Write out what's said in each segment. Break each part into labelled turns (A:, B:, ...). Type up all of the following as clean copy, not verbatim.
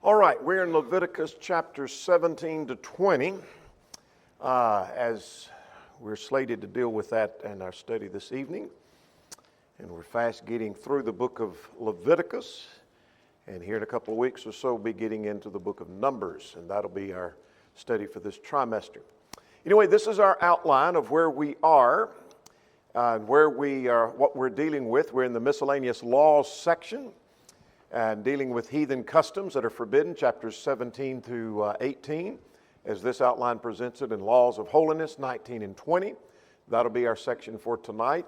A: All right, we're in Leviticus chapter 17 to 20, as we're slated to deal with that in our study this evening. And we're fast getting through the book of Leviticus, and here in a couple of weeks or so, we'll be getting into the book of Numbers, and that'll be our study for this trimester. Anyway, this is our outline of where we are, and where we are, what we're dealing with. We're in the miscellaneous laws section, and dealing with heathen customs that are forbidden, chapters 17 through 18, as this outline presents it, in laws of holiness, 19 and 20. That'll be our section for tonight.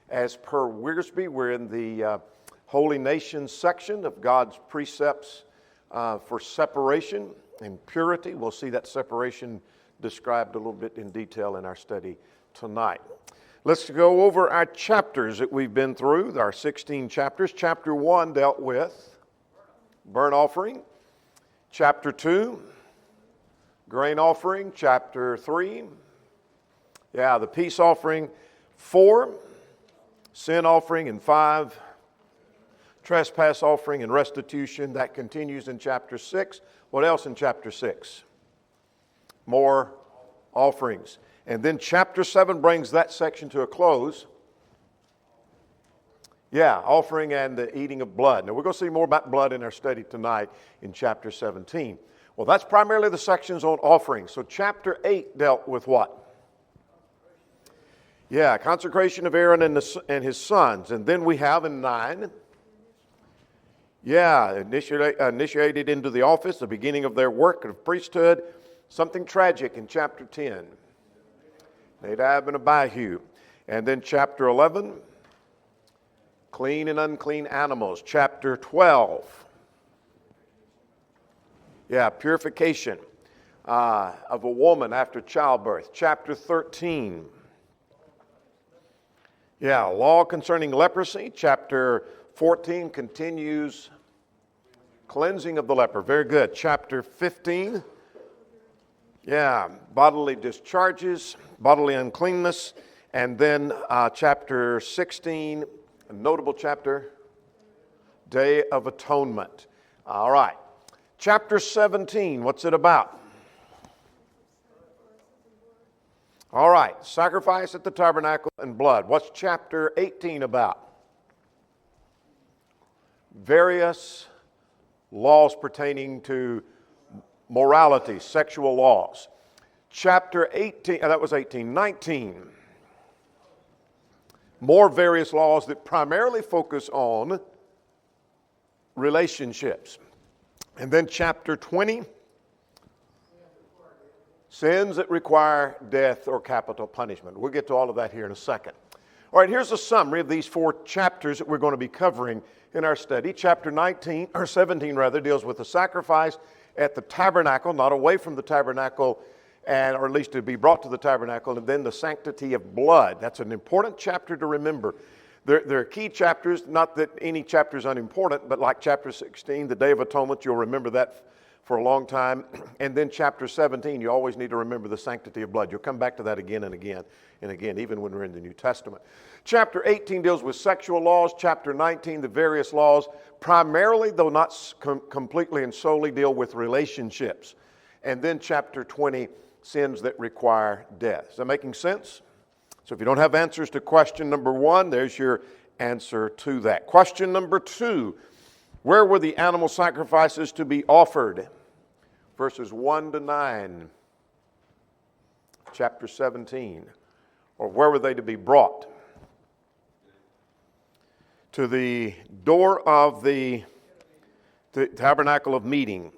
A: As per Wiersbe, we're in the Holy Nations section of God's precepts for separation and purity. We'll see that separation described a little bit in detail in our study tonight. Let's go over our chapters that we've been through, our 16 chapters. Chapter 1 dealt with burnt offering. Chapter 2, grain offering. Chapter 3, the peace offering. 4, sin offering. And 5, trespass offering and restitution. That continues in chapter 6. What else in chapter 6? More offerings. And then chapter 7 brings that section to a close. Offering and the eating of blood. Now we're going to see more about blood in our study tonight in chapter 17. Well, that's primarily the sections on offerings. So chapter 8 dealt with what? Consecration of Aaron and his sons. And then we have in 9, initiated into the office, the beginning of their work of priesthood. Something tragic in chapter 10. Nadab and Abihu. And then chapter 11, clean and unclean animals. Chapter 12, purification of a woman after childbirth. Chapter 13, law concerning leprosy. Chapter 14 continues cleansing of the leper. Very good. Chapter 15, bodily discharges, bodily uncleanness. And then chapter 16, a notable chapter, Day of Atonement. All right. Chapter 17, what's it about? All right. Sacrifice at the tabernacle and blood. What's chapter 18 about? Various laws pertaining to morality, sexual laws. Chapter 18, that was 18. 19, more various laws that primarily focus on relationships. And then chapter 20, sins that require death or capital punishment. We'll get to all of that here in a second. All right, here's a summary of these 4 chapters that we're going to be covering in our study. Chapter 17 deals with the sacrifice at the tabernacle, not away from the tabernacle, or at least to be brought to the tabernacle, and then the sanctity of blood. That's an important chapter to remember. There are key chapters, not that any chapter is unimportant, but like chapter 16, the Day of Atonement, you'll remember that for a long time. And then chapter 17, you always need to remember the sanctity of blood. You'll come back to that again and again and again, even when we're in the New Testament. Chapter 18 deals with sexual laws. Chapter 19, the various laws, primarily, though not completely and solely, deal with relationships. And then chapter 20, sins that require death. Is that making sense? So if you don't have answers to question number 1, there's your answer to that. Question number 2, where were the animal sacrifices to be offered? Verses 1 to 9, chapter 17. Or where were they to be brought? To the door of the tabernacle of meeting.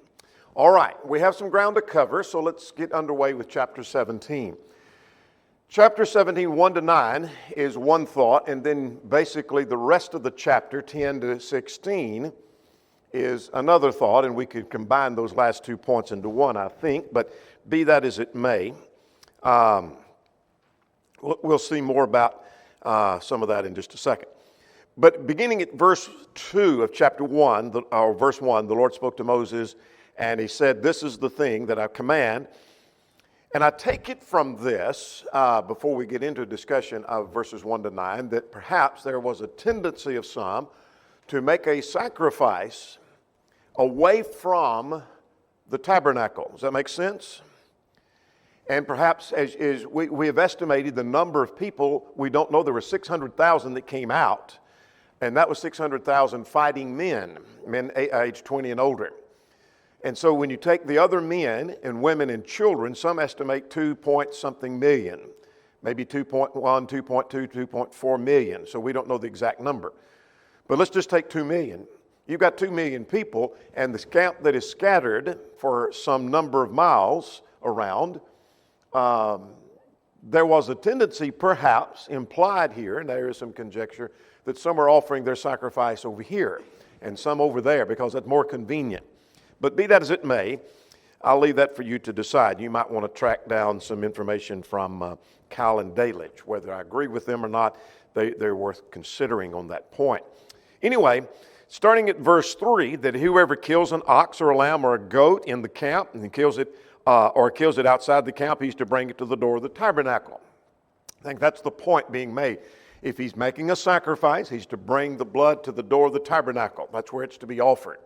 A: All right, we have some ground to cover, so let's get underway with chapter 17. Chapter 17, 1 to 9 is one thought, and then basically the rest of the chapter, 10 to 16, is another thought, and we could combine those last 2 points into one, I think, but be that as it may. We'll see more about some of that in just a second. But beginning at verse 2 of chapter 1, or verse 1, the Lord spoke to Moses, and he said, "This is the thing that I command." And I take it from this, before we get into a discussion of verses 1 to 9, that perhaps there was a tendency of some to make a sacrifice away from the tabernacle. Does that make sense? And perhaps as we have estimated the number of people, we don't know, there were 600,000 that came out, and that was 600,000 fighting men aged 20 and older. And so when you take the other men and women and children, some estimate 2-point-something million, maybe 2.1, 2.2, 2.4 million. So we don't know the exact number. But let's just take 2 million. You've got 2 million people, and the camp that is scattered for some number of miles around, there was a tendency perhaps implied here, and there is some conjecture, that some are offering their sacrifice over here and some over there because that's more convenient. But be that as it may, I'll leave that for you to decide. You might want to track down some information from Cal and Dalich. Whether I agree with them or not, they're worth considering on that point. Anyway, starting at verse 3, that whoever kills an ox or a lamb or a goat in the camp and kills it outside the camp, he's to bring it to the door of the tabernacle. I think that's the point being made. If he's making a sacrifice, he's to bring the blood to the door of the tabernacle. That's where it's to be offered.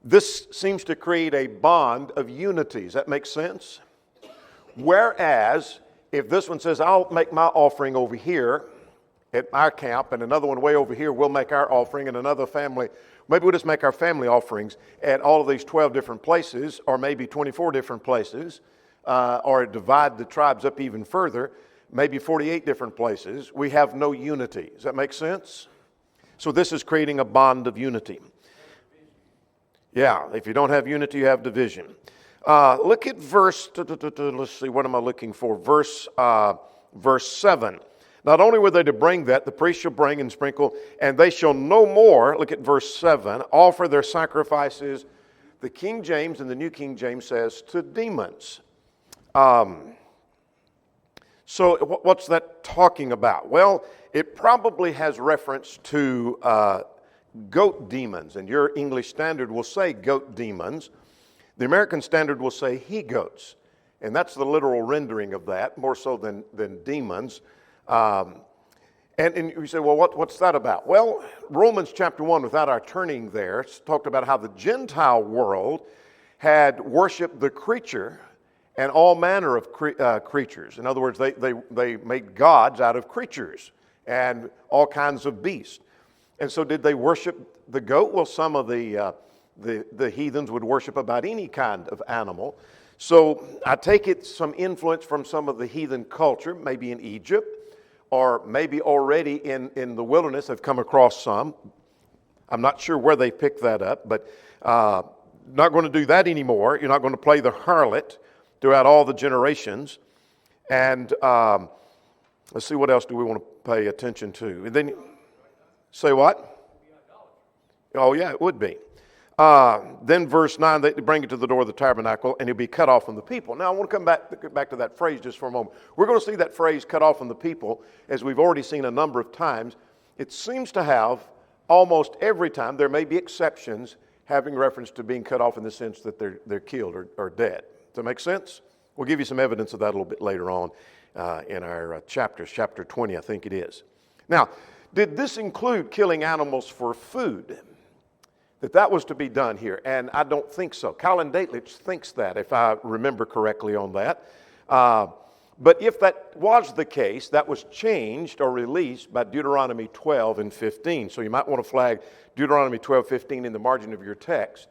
A: This seems to create a bond of unity. Does that make sense? Whereas, if this one says, I'll make my offering over here at our camp, and another one way over here, we'll make our offering, and another family, maybe we'll just make our family offerings at all of these 12 different places, or maybe 24 different places, or divide the tribes up even further, maybe 48 different places. We have no unity. Does that make sense? So this is creating a bond of unity. Yeah, if you don't have unity, you have division. Look at verse, let's see, what am I looking for? Verse 7. Not only were they to bring that, the priest shall bring and sprinkle, and they shall no more, look at verse 7, offer their sacrifices, the King James and the New King James says, to demons. So what's that talking about? Well, it probably has reference to goat demons, and your English Standard will say goat demons. The American Standard will say he-goats, and that's the literal rendering of that, more so than demons. And you say, well, what's that about? Well, Romans chapter 1, without our turning there, talked about how the Gentile world had worshiped the creature and all manner of creatures. In other words, they made gods out of creatures and all kinds of beasts. And so did they worship the goat? Well, some of the heathens would worship about any kind of animal. So I take it some influence from some of the heathen culture, maybe in Egypt, or maybe already in the wilderness have come across some. I'm not sure where they picked that up, but not going to do that anymore. You're not going to play the harlot throughout all the generations. And let's see, what else do we want to pay attention to? And then, say what? Oh, yeah, it would be. Then verse 9, they bring it to the door of the tabernacle, and he'll be cut off from the people. Now, I want to come back to that phrase just for a moment. We're going to see that phrase, cut off from the people, as we've already seen a number of times. It seems to have, almost every time, there may be exceptions, having reference to being cut off in the sense that they're killed or dead. Does that make sense? We'll give you some evidence of that a little bit later on in our chapters, chapter 20, I think it is. Now, did this include killing animals for food? That was to be done here, and I don't think so. Colin Dalich thinks that, if I remember correctly on that. But if that was the case, that was changed or released by Deuteronomy 12 and 15. So you might want to flag Deuteronomy 12, 15 in the margin of your text,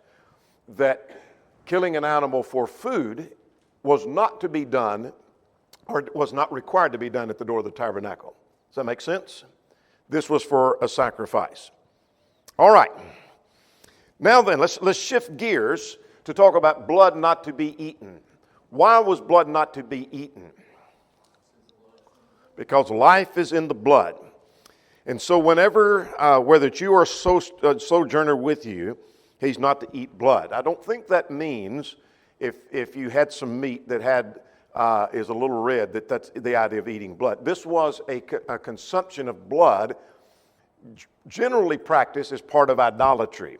A: that killing an animal for food was not to be done, or was not required to be done at the door of the tabernacle. Does that make sense? This was for a sacrifice. All right. Now then, let's shift gears to talk about blood not to be eaten. Why was blood not to be eaten? Because life is in the blood. And so whenever, whether it's you or a sojourner with you, he's not to eat blood. I don't think that means if you had some meat that is a little red, that's the idea of eating blood. This was a consumption of blood generally practiced as part of idolatry.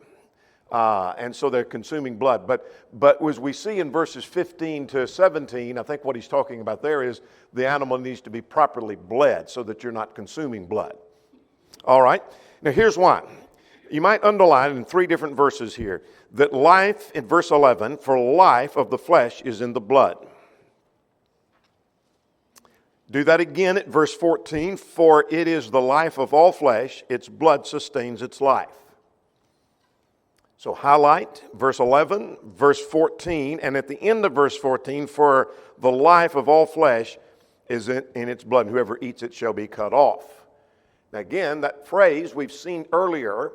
A: And so they're consuming blood. But as we see in verses 15 to 17, I think what he's talking about there is the animal needs to be properly bled so that you're not consuming blood. All right. Now here's why. You might underline in 3 different verses here that life, in verse 11, for life of the flesh is in the blood. Do that again at verse 14. For it is the life of all flesh, its blood sustains its life. So highlight verse 11, verse 14, and at the end of verse 14, for the life of all flesh is in its blood, and whoever eats it shall be cut off. Now again, that phrase we've seen earlier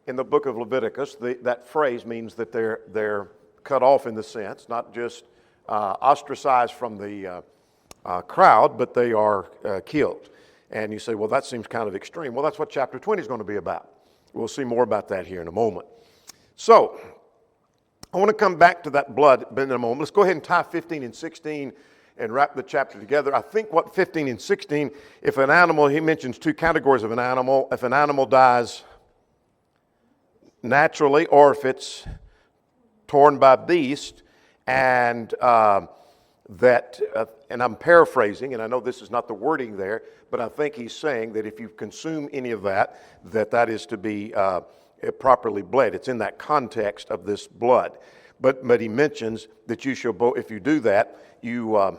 A: in the book of Leviticus. That phrase means that they're cut off in the sense, not just ostracized from the crowd, but they are killed. And you say, well, that seems kind of extreme. Well, that's what chapter 20 is going to be about. We'll see more about that here in a moment. So, I want to come back to that blood in a moment. Let's go ahead and tie 15 and 16 and wrap the chapter together. I think what 15 and 16, if an animal, he mentions 2 categories of an animal. If an animal dies naturally, or if it's torn by beast, and and I'm paraphrasing, and I know this is not the wording there, but I think he's saying that if you consume any of that, that is to be properly bled. It's in that context of this blood. But he mentions that you shall both, if you do that, you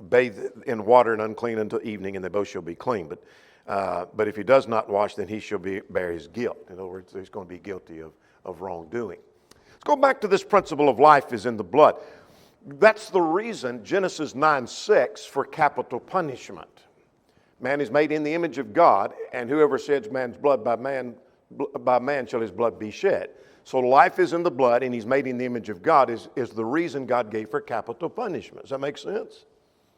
A: bathe in water and unclean until evening, and they both shall be clean. But if he does not wash, then he shall bear his guilt. In other words, he's going to be guilty of wrongdoing. Let's go back to this principle of life is in the blood. That's the reason Genesis 9:6 for capital punishment. Man is made in the image of God, and whoever sheds man's blood by man shall his blood be shed. So life is in the blood, and he's made in the image of God is the reason God gave for capital punishment. Does that make sense?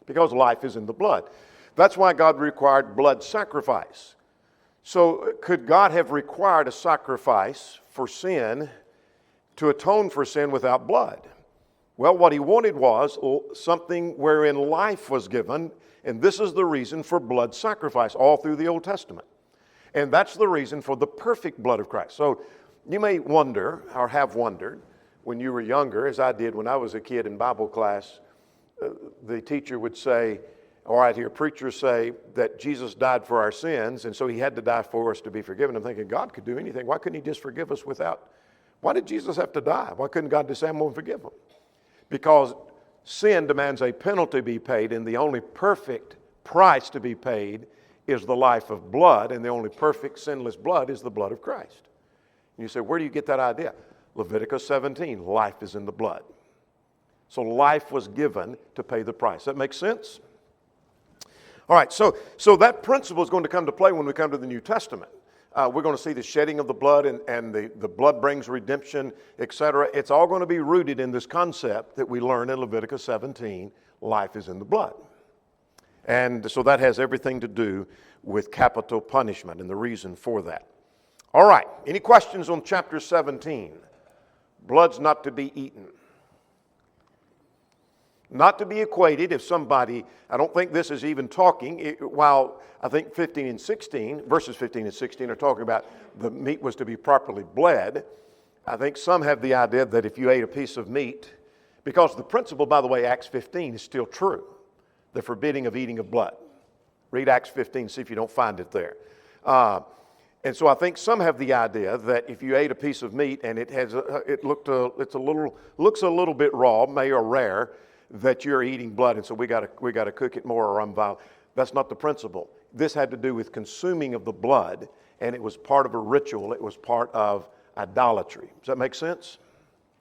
A: Because life is in the blood. That's why God required blood sacrifice. So could God have required a sacrifice for sin to atone for sin without blood? Well, what he wanted was something wherein life was given, and this is the reason for blood sacrifice all through the Old Testament. And that's the reason for the perfect blood of Christ. So you may wonder, or have wondered, when you were younger, as I did when I was a kid in Bible class, the teacher would say, or I'd hear preachers say that Jesus died for our sins, and so he had to die for us to be forgiven. I'm thinking, God could do anything. Why couldn't he just forgive us without? Why did Jesus have to die? Why couldn't God just say, I'm going to forgive him? Because sin demands a penalty be paid, and the only perfect price to be paid is the life of blood, and the only perfect sinless blood is the blood of Christ. And you say, where do you get that idea? Leviticus 17, life is in the blood. So life was given to pay the price. That makes sense? All right, so that principle is going to come to play when we come to the New Testament. We're going to see the shedding of the blood, and the blood brings redemption, etc. It's all going to be rooted in this concept that we learn in Leviticus 17, life is in the blood. And so that has everything to do with capital punishment and the reason for that. All right, any questions on chapter 17? Blood's not to be eaten. Not to be equated if somebody, I don't think this is even talking, while I think 15 and 16, verses 15 and 16 are talking about the meat was to be properly bled. I think some have the idea that if you ate a piece of meat, because the principle, by the way, Acts 15 is still true, the forbidding of eating of blood. Read Acts 15, see if you don't find it there. And so I think some have the idea that if you ate a piece of meat and looks a little bit raw, may or rare, that you're eating blood, and so we got to cook it more or unviolate. That's not the principle. This had to do with consuming of the blood, and it was part of a ritual. It was part of idolatry. Does that make sense?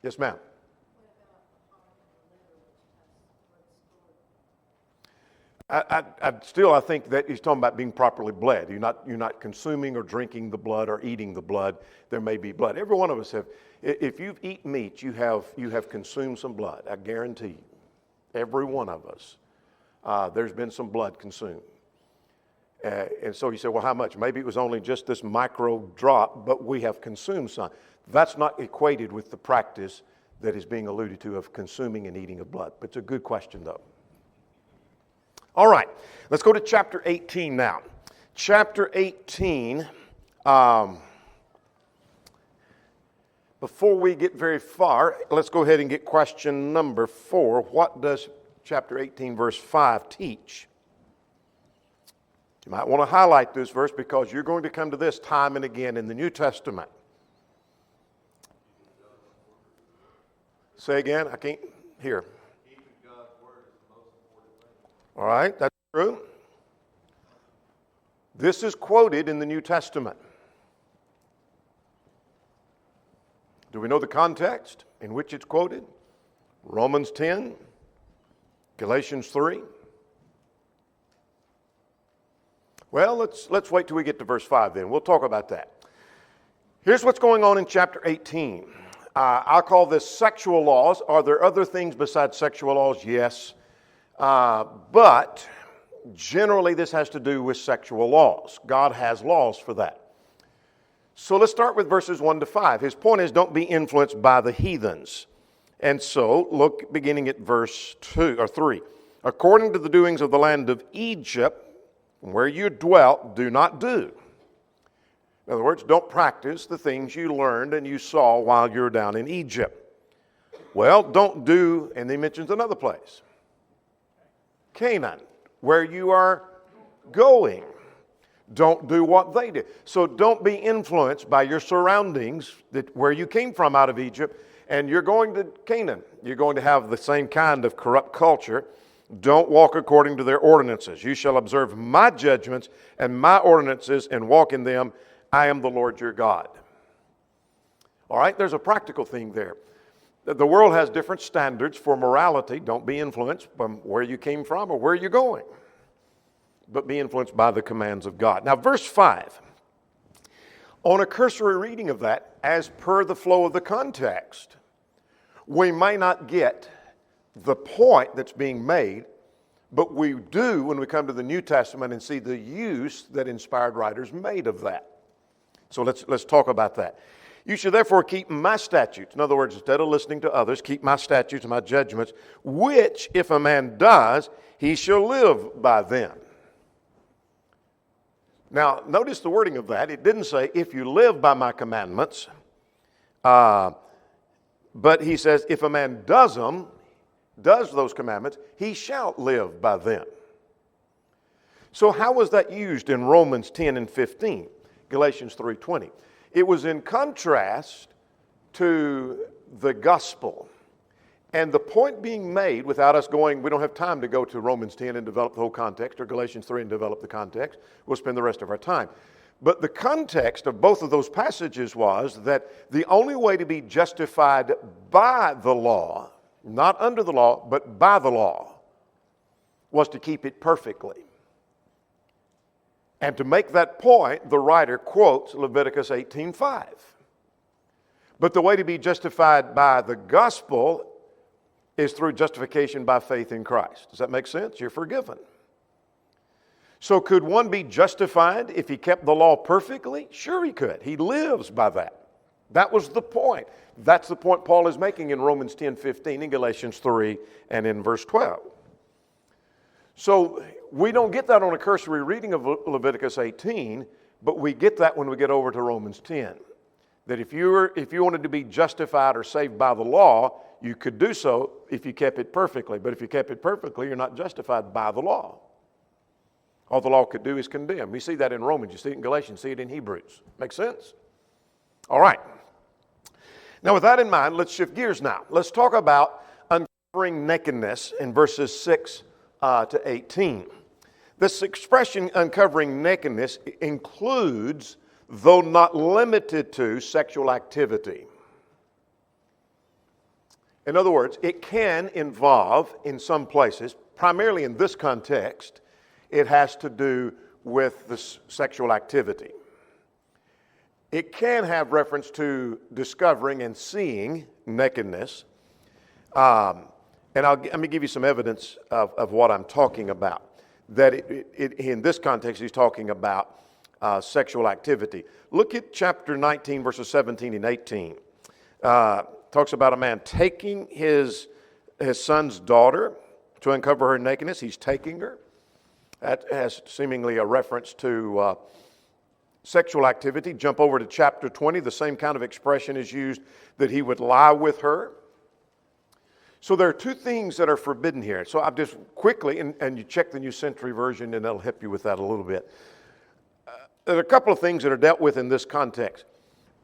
A: Yes, ma'am. I think that he's talking about being properly bled. You're not consuming or drinking the blood or eating the blood. There may be blood. Every one of us have. If you've eaten meat, you have consumed some blood. I guarantee you. Every one of us, there's been some blood consumed. And so you say, well, how much? Maybe it was only just this micro drop, but we have consumed some. That's not equated with the practice that is being alluded to of consuming and eating of blood. But it's a good question, though. All right, let's go to chapter 18 now. Chapter 18, before we get very far, let's go ahead and get question number 4. What does chapter 18, verse 5 teach? You might want to highlight this verse because you're going to come to this time and again in the New Testament. Say again, I can't hear. All right, that's true. This is quoted in the New Testament. Do we know the context in which it's quoted? Romans 10, Galatians 3. Well, let's wait till we get to verse 5 then. We'll talk about that. Here's what's going on in chapter 18. I'll call this sexual laws. Are there other things besides sexual laws? Yes. But generally this has to do with sexual laws. God has laws for that. So let's start with verses 1 to 5. His point is, don't be influenced by the heathens. And so look beginning at verse 2 or 3. According to the doings of the land of Egypt, where you dwelt, do not do. In other words, don't practice the things you learned and you saw while you were down in Egypt. Well, don't do, and he mentions another place, Canaan, where you are going. Don't do what they did. So don't be influenced by your surroundings, where you came from out of Egypt, and you're going to Canaan. You're going to have the same kind of corrupt culture. Don't walk according to their ordinances. You shall observe my judgments and my ordinances and walk in them. I am the Lord your God. All right, there's a practical thing there. The world has different standards for morality. Don't be influenced by where you came from or where you're going, but be influenced by the commands of God. Now, verse 5. On a cursory reading of that, as per the flow of the context, we may not get the point that's being made, but we do when we come to the New Testament and see the use that inspired writers made of that. So let's talk about that. You should therefore keep my statutes. In other words, instead of listening to others, keep my statutes and my judgments, which if a man does, he shall live by them. Now, notice the wording of that. It didn't say, if you live by my commandments, but he says, if a man does those commandments, he shall live by them. So how was that used in Romans 10 and 15, Galatians 3:20? It was in contrast to the gospel. And the point being made, without us going, we don't have time to go to Romans 10 and develop the whole context, or Galatians 3 and develop the context. We'll spend the rest of our time. But the context of both of those passages was that the only way to be justified by the law, not under the law, but by the law, was to keep it perfectly. And to make that point, the writer quotes Leviticus 18:5. But the way to be justified by the gospel is through justification by faith in Christ. Does that make sense? You're forgiven. So could one be justified if he kept the law perfectly? Sure he could. He lives by that. That was the point. That's the point Paul is making in Romans 10:15, in Galatians 3, and in verse 12. So we don't get that on a cursory reading of Leviticus 18, but we get that when we get over to Romans 10. That if you wanted to be justified or saved by the law, you could do so if you kept it perfectly. But if you kept it perfectly, you're not justified by the law. All the law could do is condemn. We see that in Romans. You see it in Galatians. You see it in Hebrews. Make sense? All right. Now, with that in mind, let's shift gears now. Let's talk about uncovering nakedness in verses 6 to 18. This expression, uncovering nakedness, includes, though not limited to, sexual activity. In other words, it can involve, in some places, primarily in this context, it has to do with the sexual activity. It can have reference to discovering and seeing nakedness. And let me give you some evidence of what I'm talking about. That in this context, he's talking about sexual activity. Look at chapter 19, verses 17 and 18. Talks about a man taking his son's daughter to uncover her nakedness. He's taking her. That has seemingly a reference to sexual activity. Jump over to chapter 20. The same kind of expression is used, that he would lie with her. So there are two things that are forbidden here. So I've just quickly, and you check the New Century Version, and that'll help you with that a little bit. There are a couple of things that are dealt with in this context.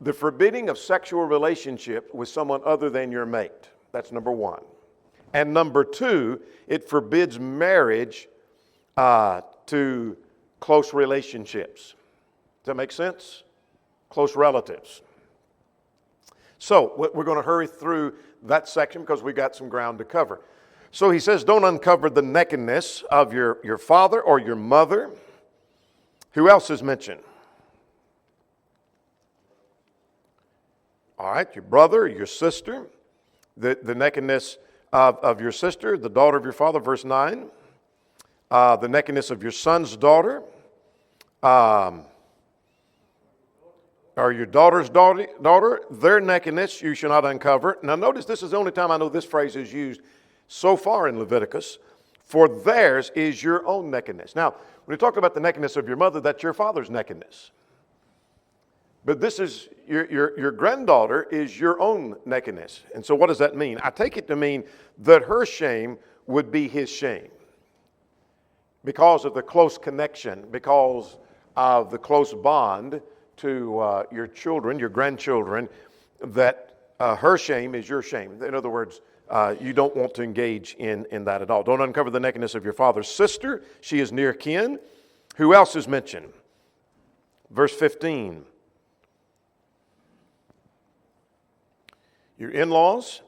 A: The forbidding of sexual relationship with someone other than your mate. That's number one. And number two, it forbids marriage to close relationships. Does that make sense? Close relatives. So we're going to hurry through that section because we've got some ground to cover. So he says, don't uncover the nakedness of your father or your mother. Who else is mentioned? All right, your brother, your sister, the nakedness of your sister, the daughter of your father, verse 9. The nakedness of your son's daughter, or your daughter's daughter, their nakedness you shall not uncover. Now notice this is the only time I know this phrase is used so far in Leviticus. For theirs is your own nakedness. Now, when you talk about the nakedness of your mother, that's your father's nakedness. But this is, your granddaughter is your own nakedness. And so what does that mean? I take it to mean that her shame would be his shame. Because of the close connection, because of the close bond to your children, your grandchildren, that her shame is your shame. In other words, you don't want to engage in that at all. Don't uncover the nakedness of your father's sister. She is near kin. Who else is mentioned? Verse 15. Your in-laws.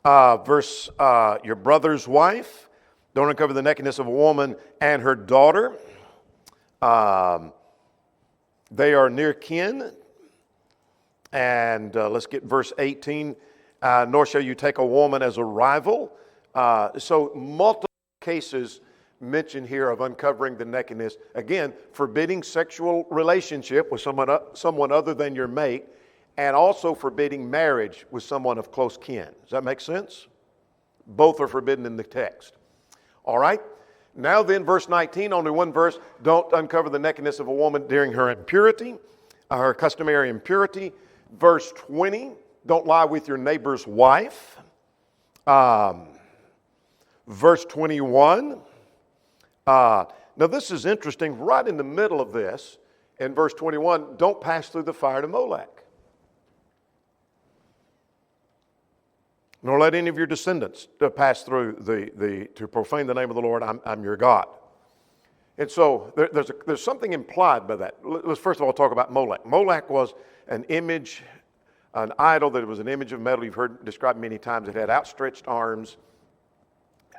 A: Your brother's wife. Don't uncover the nakedness of a woman and her daughter. They are near kin. And let's get verse 18. Nor shall you take a woman as a rival. So multiple cases mentioned here of uncovering the nakedness. Again, forbidding sexual relationship with someone other than your mate, and also forbidding marriage with someone of close kin. Does that make sense? Both are forbidden in the text. All right. Now then, verse 19, only one verse. Don't uncover the nakedness of a woman during her impurity, her customary impurity. Verse 20, don't lie with your neighbor's wife. Verse 21. Now this is interesting. Right in the middle of this, in verse 21, don't pass through the fire to Molech. Nor let any of your descendants pass through to profane the name of the Lord. I'm your God. And so there's something implied by that. Let's first of all talk about Molech. Molech was an image, an idol that was an image of metal. You've heard described many times. It had outstretched arms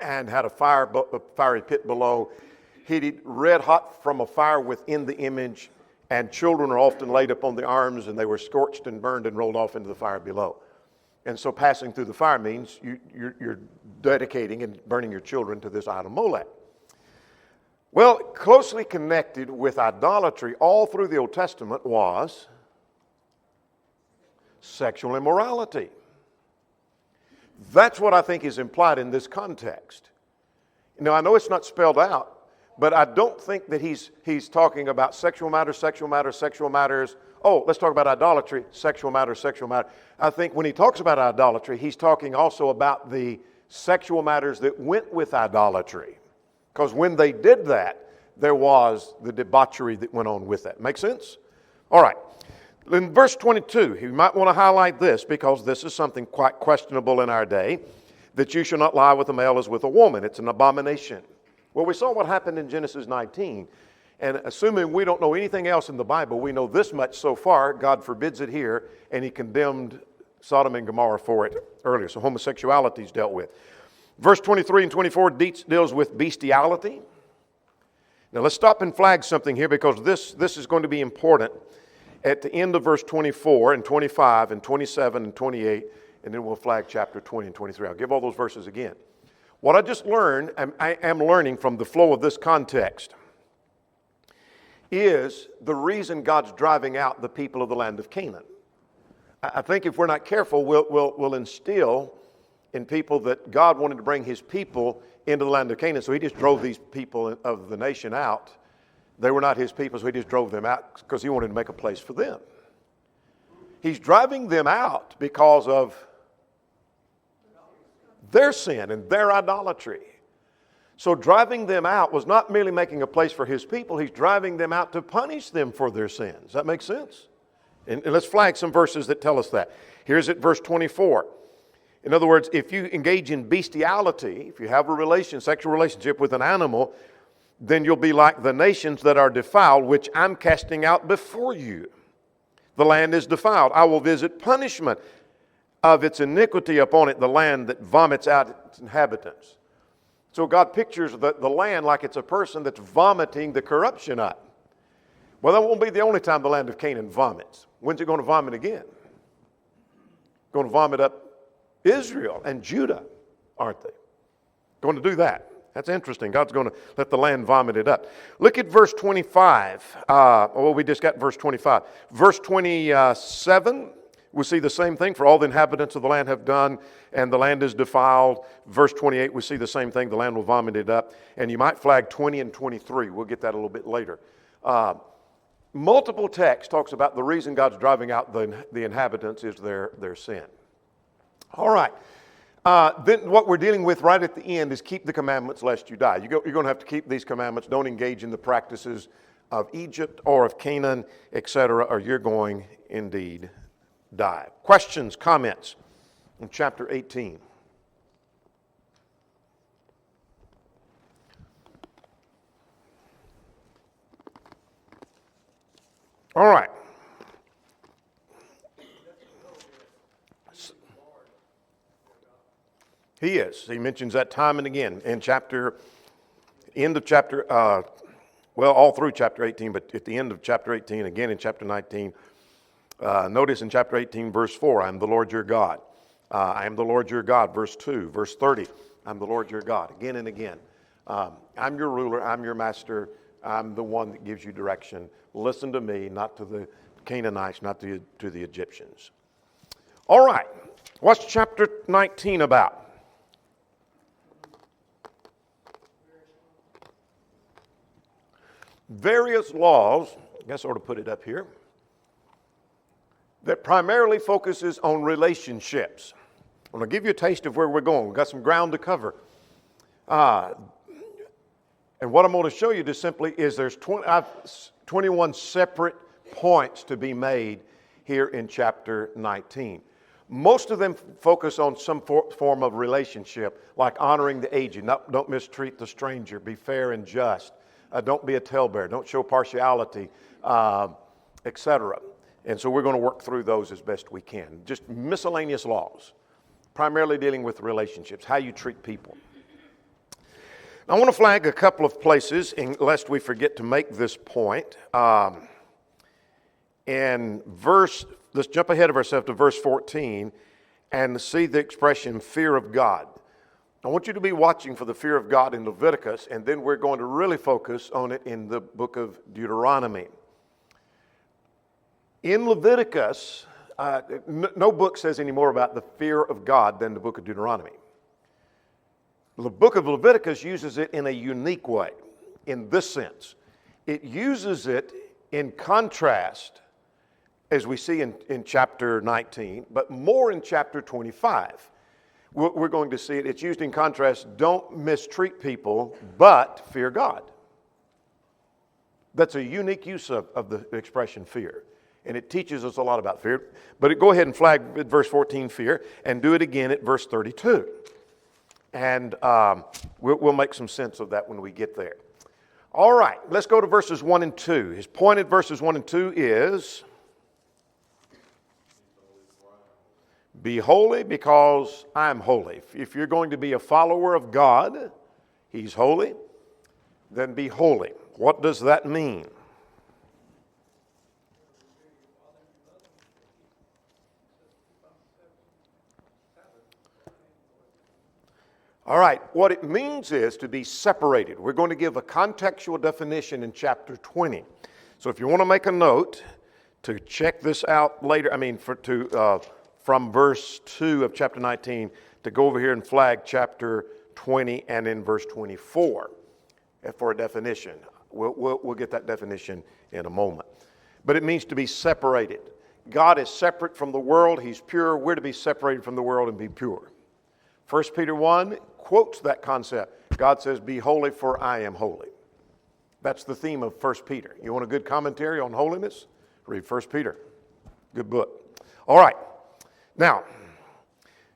A: and had a fiery pit below, heated red hot from a fire within the image, and children are often laid upon the arms, and they were scorched and burned and rolled off into the fire below. And so passing through the fire means you're dedicating and burning your children to this idol Molech. Well, closely connected with idolatry all through the Old Testament was sexual immorality. That's what I think is implied in this context. Now, I know it's not spelled out, but I don't think that he's talking about sexual matters. Oh, let's talk about idolatry, sexual matters. I think when he talks about idolatry, he's talking also about the sexual matters that went with idolatry. Because when they did that, there was the debauchery that went on with that. Make sense? All right. In verse 22, you might want to highlight this because this is something quite questionable in our day, that you shall not lie with a male as with a woman. It's an abomination. Well, we saw what happened in Genesis 19. And assuming we don't know anything else in the Bible, we know this much so far. God forbids it here, and he condemned Sodom and Gomorrah for it earlier. So homosexuality is dealt with. Verse 23 and 24 deals with bestiality. Now let's stop and flag something here because this is going to be important at the end of verse 24 and 25 and 27 and 28, and then we'll flag chapter 20 and 23. I'll give all those verses again. What I just learned, I am learning from the flow of this context, is the reason God's driving out the people of the land of Canaan. I think if we're not careful, we'll instill in people that God wanted to bring his people into the land of Canaan, so he just drove these people of the nation out. They were not his people, so he just drove them out because he wanted to make a place for them. He's driving them out because of their sin and their idolatry. So driving them out was not merely making a place for his people. He's driving them out to punish them for their sins. Does that make sense? And let's flag some verses that tell us that. Here's at verse 24. In other words, if you engage in bestiality, if you have a sexual relationship with an animal, then you'll be like the nations that are defiled, which I'm casting out before you. The land is defiled. I will visit punishment of its iniquity upon it, the land that vomits out its inhabitants. So God pictures the land like it's a person that's vomiting the corruption out. Well, that won't be the only time the land of Canaan vomits. When's it going to vomit again? Going to vomit up Israel and Judah, aren't they? Going to do that. That's interesting. God's going to let the land vomit it up. Look at verse 25. We just got verse 25. Verse 27, we see the same thing. For all the inhabitants of the land have done, and the land is defiled. Verse 28, we see the same thing. The land will vomit it up. And you might flag 20 and 23. We'll get that a little bit later. Multiple texts talks about the reason God's driving out the inhabitants is their sin. All right. Then what we're dealing with right at the end is keep the commandments lest you die. You're going to have to keep these commandments. Don't engage in the practices of Egypt or of Canaan, etc., or you're going indeed die. Questions, comments in chapter 18. All right. He is. He mentions that time and again in all through chapter 18, but at the end of chapter 18, again in chapter 19. Notice in chapter 18, verse 4, I am the Lord your God. I am the Lord your God, verse 2. Verse 30, I'm the Lord your God, again and again. I'm your ruler, I'm your master, I'm the one that gives you direction. Listen to me, not to the Canaanites, not to the Egyptians. All right, what's chapter 19 about? Various laws, I guess I ought to put it up here, that primarily focuses on relationships. I'm going to give you a taste of where we're going. We've got some ground to cover. And what I'm going to show you just simply is there's 21 separate points to be made here in chapter 19. Most of them focus on some form of relationship, like honoring the aged. Don't mistreat the stranger. Be fair and just. Don't be a talebearer. Don't show partiality, etc. And so we're going to work through those as best we can. Just miscellaneous laws, primarily dealing with relationships, how you treat people. I want to flag a couple of places, lest we forget to make this point. Let's jump ahead of ourselves to verse 14 and see the expression fear of God. I want you to be watching for the fear of God in Leviticus, and then we're going to really focus on it in the book of Deuteronomy. In Leviticus, no book says any more about the fear of God than the book of Deuteronomy. The book of Leviticus uses it in a unique way, in this sense. It uses it in contrast, as we see in chapter 19, but more in chapter 25. We're going to see it. It's used in contrast. Don't mistreat people, but fear God. That's a unique use of the expression fear. And it teaches us a lot about fear. But go ahead and flag at verse 14 fear, and do it again at verse 32. And we'll make some sense of that when we get there. All right, let's go to verses 1 and 2. His point at verses 1 and 2 is, be holy because I'm holy. If you're going to be a follower of God, He's holy, then be holy. What does that mean? All right, what it means is to be separated. We're going to give a contextual definition in chapter 20. So if you want to make a note to check this out later, from verse 2 of chapter 19, to go over here and flag chapter 20 and in verse 24 for a definition. We'll get that definition in a moment. But it means to be separated. God is separate from the world. He's pure. We're to be separated from the world and be pure. 1 Peter 1 quotes that concept. God says, be holy for I am holy. That's the theme of 1 Peter. You want a good commentary on holiness? Read 1 Peter. Good book. All right. Now,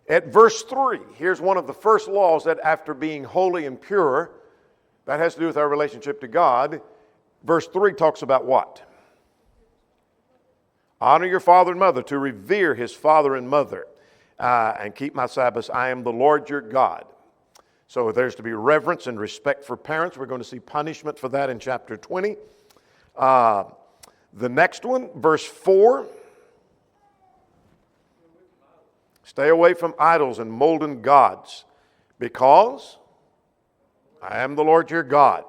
A: At verse 3, here's one of the first laws that after being holy and pure, that has to do with our relationship to God. Verse 3 talks about what? Honor your father and mother, to revere his father and mother, and keep my Sabbaths. I am the Lord your God. So there's to be reverence and respect for parents. We're going to see punishment for that in chapter 20. The next one, verse 4. Stay away from idols and molten gods, because I am the Lord your God.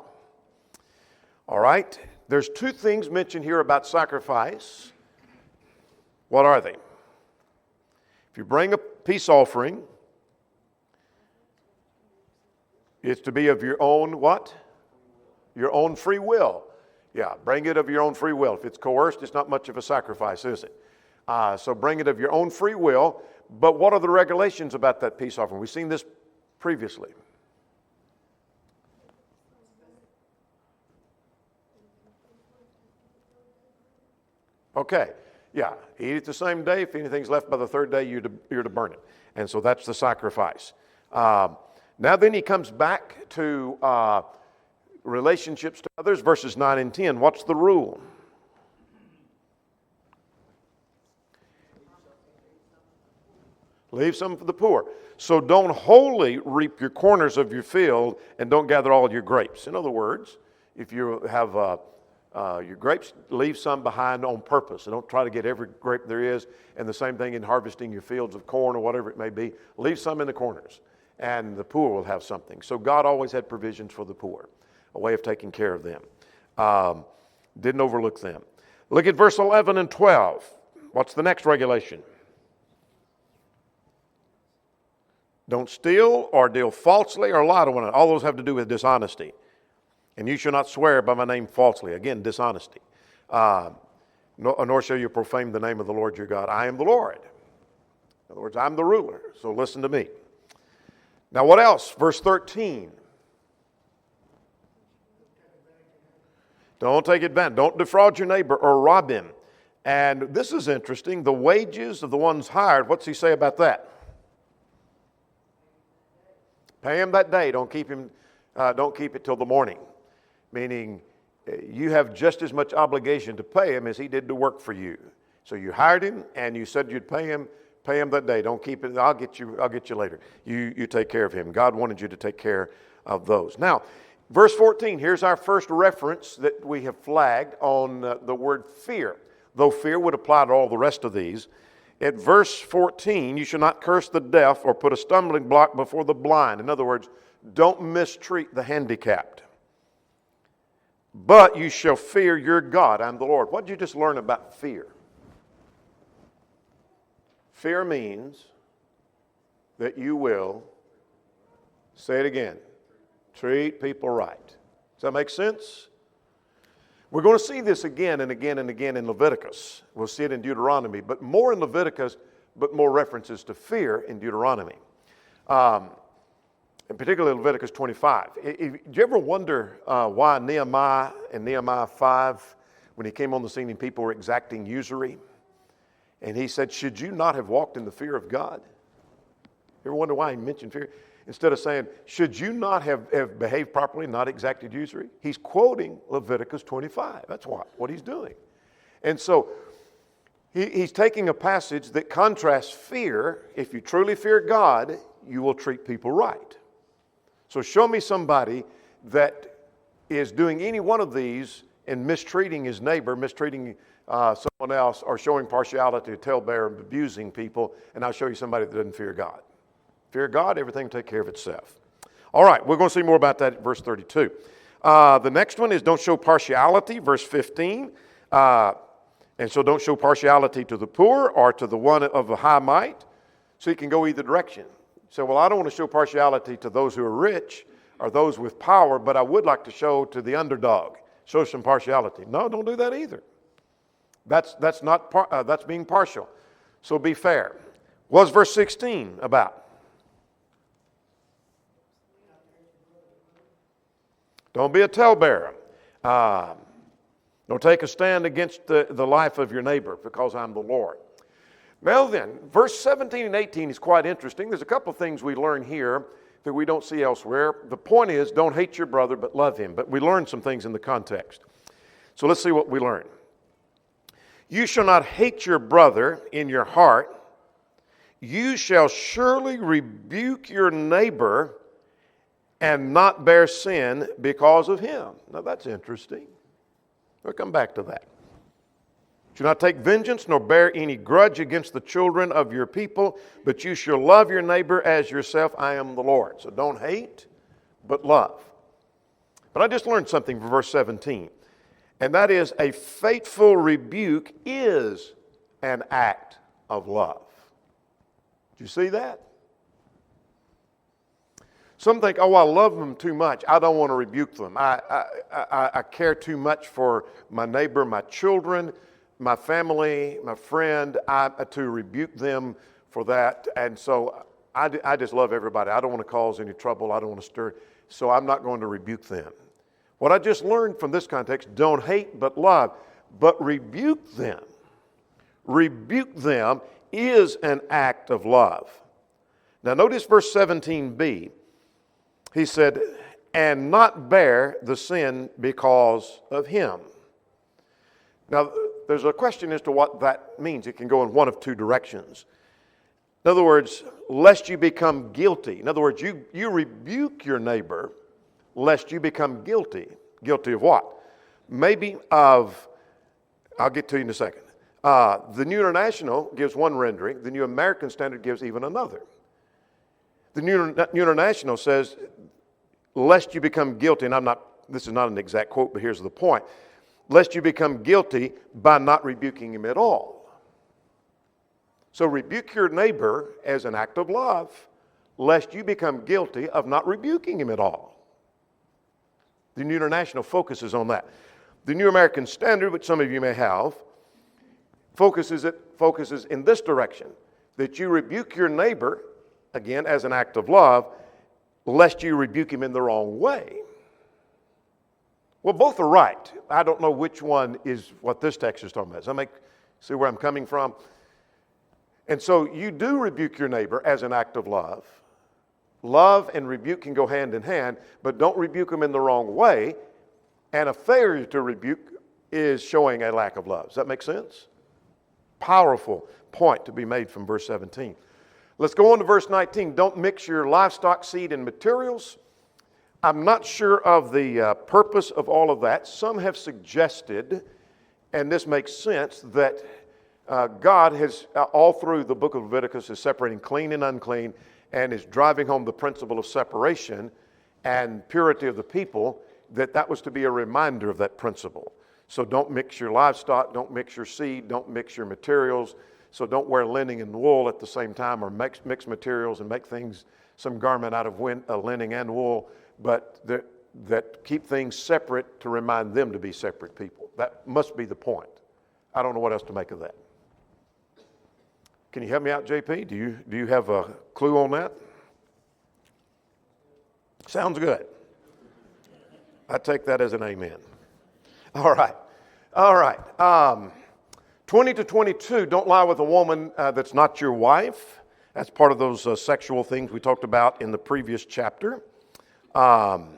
A: All right, there's two things mentioned here about sacrifice. What are they? If you bring a peace offering, it's to be of your own what? Your own free will. Yeah, bring it of your own free will. If it's coerced, it's not much of a sacrifice, is it? So bring it of your own free will. But what are the regulations about that peace offering? We've seen this previously. Okay, yeah, eat it the same day. If anything's left by the third day, you're to burn it. And so that's the sacrifice. Now then he comes back to relationships to others, verses 9 and 10. What's the rule? Leave some for the poor. So don't wholly reap your corners of your field and don't gather all your grapes. In other words, if you have your grapes, leave some behind on purpose. And don't try to get every grape there is. And the same thing in harvesting your fields of corn or whatever it may be. Leave some in the corners and the poor will have something. So God always had provisions for the poor, a way of taking care of them. Didn't overlook them. Look at verse 11 and 12. What's the next regulation? Don't steal or deal falsely or lie to one another. All those have to do with dishonesty. And you shall not swear by my name falsely. Again, dishonesty. Nor shall you profane the name of the Lord your God. I am the Lord. In other words, I'm the ruler. So listen to me. Now what else? Verse 13. Don't take advantage. Don't defraud your neighbor or rob him. And this is interesting. The wages of the ones hired, what's he say about that? Pay him that day. Don't keep it till the morning. Meaning, you have just as much obligation to pay him as he did to work for you. So you hired him, and you said you'd pay him that day. Don't keep it. I'll get you later. You take care of him. God wanted you to take care of those. Now, verse 14. Here's our first reference that we have flagged on the word fear. Though fear would apply to all the rest of these. At verse 14, you shall not curse the deaf or put a stumbling block before the blind. In other words, don't mistreat the handicapped. But you shall fear your God. I'm the Lord. What did you just learn about fear? Fear means that you will, say it again, treat people right. Does that make sense? We're going to see this again and again and again in Leviticus. We'll see it in Deuteronomy, but more in Leviticus, but more references to fear in Deuteronomy. And particularly Leviticus 25. Do you ever wonder why Nehemiah in Nehemiah 5, when he came on the scene and people were exacting usury, and he said, should you not have walked in the fear of God? You ever wonder why he mentioned fear? Instead of saying, should you not have behaved properly, not exacted usury? He's quoting Leviticus 25. That's what he's doing. And so he's taking a passage that contrasts fear. If you truly fear God, you will treat people right. So show me somebody that is doing any one of these and mistreating his neighbor, mistreating someone else, or showing partiality, talebearer, abusing people, and I'll show you somebody that doesn't fear God. Fear God, everything will take care of itself. All right, we're going to see more about that at verse 32. The next one is don't show partiality, verse 15. And so don't show partiality to the poor or to the one of a high might. So you can go either direction. So, well, I don't want to show partiality to those who are rich or those with power, but I would like to show to the underdog. Show some partiality. No, don't do that either. That's being partial. So be fair. What's verse 16 about? Don't be a talebearer. Don't take a stand against the life of your neighbor, because I'm the Lord. Well then, verse 17 and 18 is quite interesting. There's a couple of things we learn here that we don't see elsewhere. The point is, don't hate your brother, but love him. But we learn some things in the context. So let's see what we learn. You shall not hate your brother in your heart. You shall surely rebuke your neighbor and not bear sin because of him. Now that's interesting. We'll come back to that. Do not take vengeance nor bear any grudge against the children of your people, but you shall love your neighbor as yourself. I am the Lord. So don't hate, but love. But I just learned something from verse 17, and that is a faithful rebuke is an act of love. Do you see that? Some think, oh, I love them too much. I don't want to rebuke them. I care too much for my neighbor, my children, my family, my friend, to rebuke them for that. And so I just love everybody. I don't want to cause any trouble. I don't want to stir. So I'm not going to rebuke them. What I just learned from this context, don't hate but love, but rebuke them. Rebuke them is an act of love. Now notice verse 17b. He said, and not bear the sin because of him. Now, there's a question as to what that means. It can go in one of two directions. In other words, lest you become guilty. In other words, you rebuke your neighbor lest you become guilty. Guilty of what? Maybe of, I'll get to you in a second. The New International gives one rendering. The New American Standard gives even another. The New International says, lest you become guilty, and this is not an exact quote, but here's the point. Lest you become guilty by not rebuking him at all. So rebuke your neighbor as an act of love, lest you become guilty of not rebuking him at all. The New International focuses on that. The New American Standard, which some of you may have, focuses in this direction, that you rebuke your neighbor, again, as an act of love, lest you rebuke him in the wrong way. Well, both are right. I don't know which one is what this text is talking about. Does that see where I'm coming from? And so you do rebuke your neighbor as an act of love. Love and rebuke can go hand in hand, but don't rebuke them in the wrong way. And a failure to rebuke is showing a lack of love. Does that make sense? Powerful point to be made from verse 17. Let's go on to verse 19. Don't mix your livestock, seed, and materials. I'm not sure of the purpose of all of that. Some have suggested, and this makes sense, that God has, all through the book of Leviticus, is separating clean and unclean and is driving home the principle of separation and purity of the people, that was to be a reminder of that principle. So don't mix your livestock, don't mix your seed, don't mix your materials. So don't wear linen and wool at the same time, or mix materials and make some garment out of linen and wool, but that keep things separate to remind them to be separate people. That must be the point. I don't know what else to make of that. Can you help me out, JP? Do you have a clue on that? Sounds good. I take that as an amen. All right. 20 to 22, don't lie with a woman that's not your wife. That's part of those sexual things we talked about in the previous chapter. Now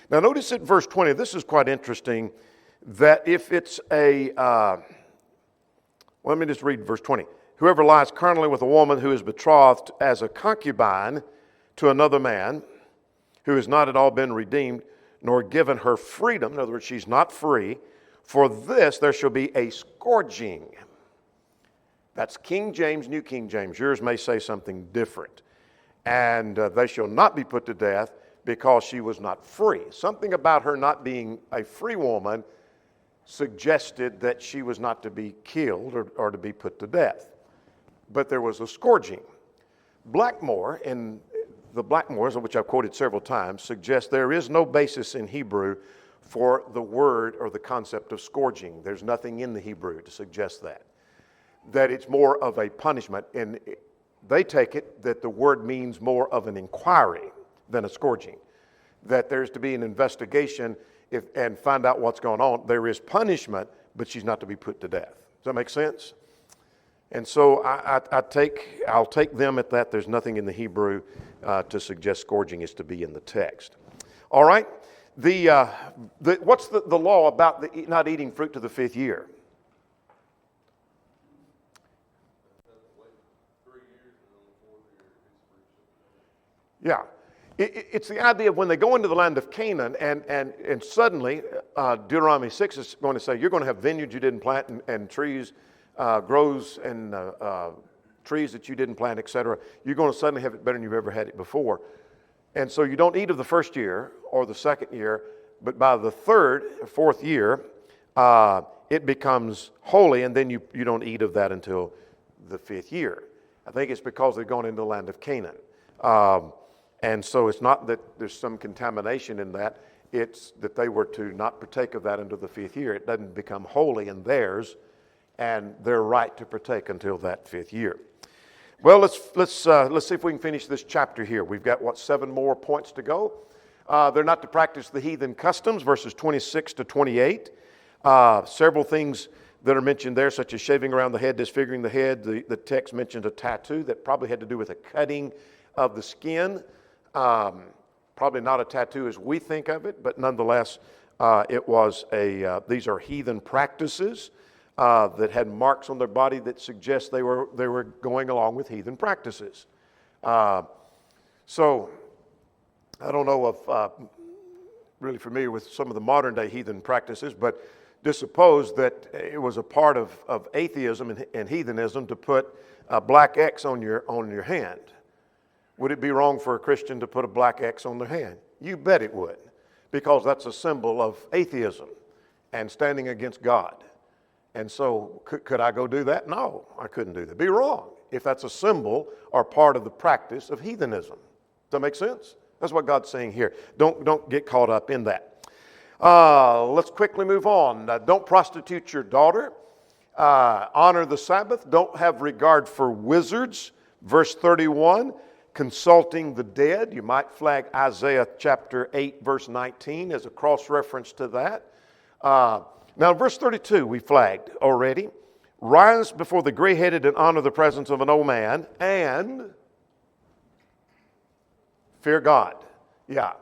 A: notice at verse 20, this is quite interesting, that if it's let me just read verse 20. Whoever lies carnally with a woman who is betrothed as a concubine to another man, who has not at all been redeemed, nor given her freedom, in other words, she's not free, for this there shall be a scourging. That's King James, New King James. Yours may say something different. And they shall not be put to death because she was not free. Something about her not being a free woman suggested that she was not to be killed or to be put to death. But there was a scourging. Blackmore, and the Blackmores, which I've quoted several times, suggest there is no basis in Hebrew for the word or the concept of scourging. There's nothing in the Hebrew to suggest that. That it's more of a punishment. And they take it that the word means more of an inquiry than a scourging. That there's to be an investigation and find out what's going on. There is punishment, but she's not to be put to death. Does that make sense? And so I'll take them at that. There's nothing in the Hebrew to suggest scourging is to be in the text. All right. What's the law about not eating fruit to the 5th year? Yeah. It's the idea of when they go into the land of Canaan and suddenly Deuteronomy 6 is going to say you're going to have vineyards you didn't plant and trees grows and trees that you didn't plant, etc. You're going to suddenly have it better than you've ever had it before. And so you don't eat of the 1st year or the 2nd year, but by the 3rd or 4th year, it becomes holy, and then you don't eat of that until the 5th year. I think it's because they're going into the land of Canaan. And so it's not that there's some contamination in that. It's that they were to not partake of that until the 5th year. It doesn't become holy in theirs, and they're right to partake until that 5th year. Well, let's see if we can finish this chapter here. We've got, 7 more points to go. They're not to practice the heathen customs, verses 26 to 28. Several things that are mentioned there, such as shaving around the head, disfiguring the head. The text mentions a tattoo that probably had to do with a cutting of the skin. Probably not a tattoo as we think of it, but nonetheless, it was these are heathen practices that had marks on their body that suggest they were going along with heathen practices. So I don't know if really familiar with some of the modern day heathen practices, but just suppose that it was a part of atheism and heathenism to put a black X on your hand. Would it be wrong for a Christian to put a black X on their hand? You bet it would, because that's a symbol of atheism and standing against God. And so could I go do that? No, I couldn't do that. It'd be wrong if that's a symbol or part of the practice of heathenism. Does that make sense? That's what God's saying here. Don't get caught up in that. Let's quickly move on. Don't prostitute your daughter. Honor the Sabbath. Don't have regard for wizards. Verse 31, consulting the dead. You might flag Isaiah chapter 8, verse 19 as a cross-reference to that. Now, verse 32 we flagged already. Rise before the gray-headed and honor the presence of an old man, and fear God. Yeah.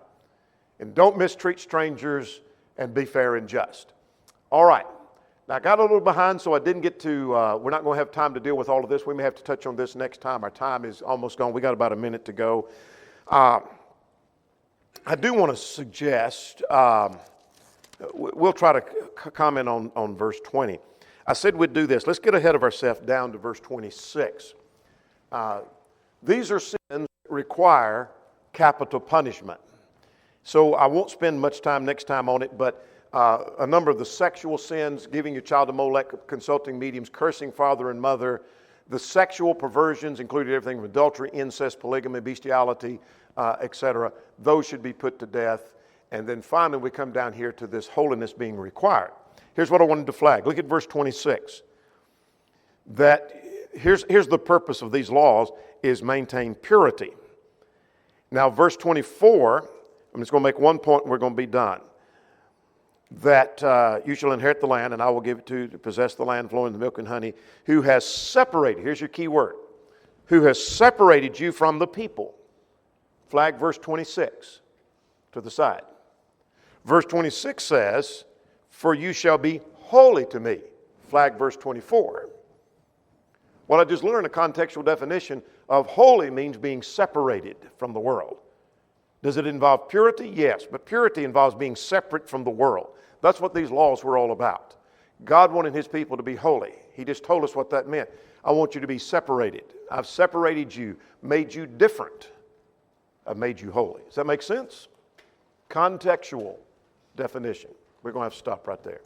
A: And don't mistreat strangers, and be fair and just. All right. Now, I got a little behind, so I didn't get to, we're not going to have time to deal with all of this. We may have to touch on this next time. Our time is almost gone. We got about a minute to go. I do want to suggest, we'll try to comment on verse 20. I said we'd do this. Let's get ahead of ourselves down to verse 26. These are sins that require capital punishment. So I won't spend much time next time on it, but a number of the sexual sins, giving your child to Molech, consulting mediums, cursing father and mother, the sexual perversions, including everything from adultery, incest, polygamy, bestiality, etc., those should be put to death. And then finally we come down here to this holiness being required. Here's what I wanted to flag. Look at verse 26. That here's the purpose of these laws is maintain purity. Now verse 24, I'm just going to make one point and we're going to be done. That you shall inherit the land, and I will give it to possess the land flowing with milk and honey, who has separated, here's your key word, who has separated you from the people. Flag verse 26 to the side. Verse 26 says, for you shall be holy to me. Flag verse 24. Well, I just learned a contextual definition of holy means being separated from the world. Does it involve purity? Yes, but purity involves being separate from the world. That's what these laws were all about. God wanted his people to be holy. He just told us what that meant. I want you to be separated. I've separated you, made you different. I've made you holy. Does that make sense? Contextual definition. We're going to have to stop right there.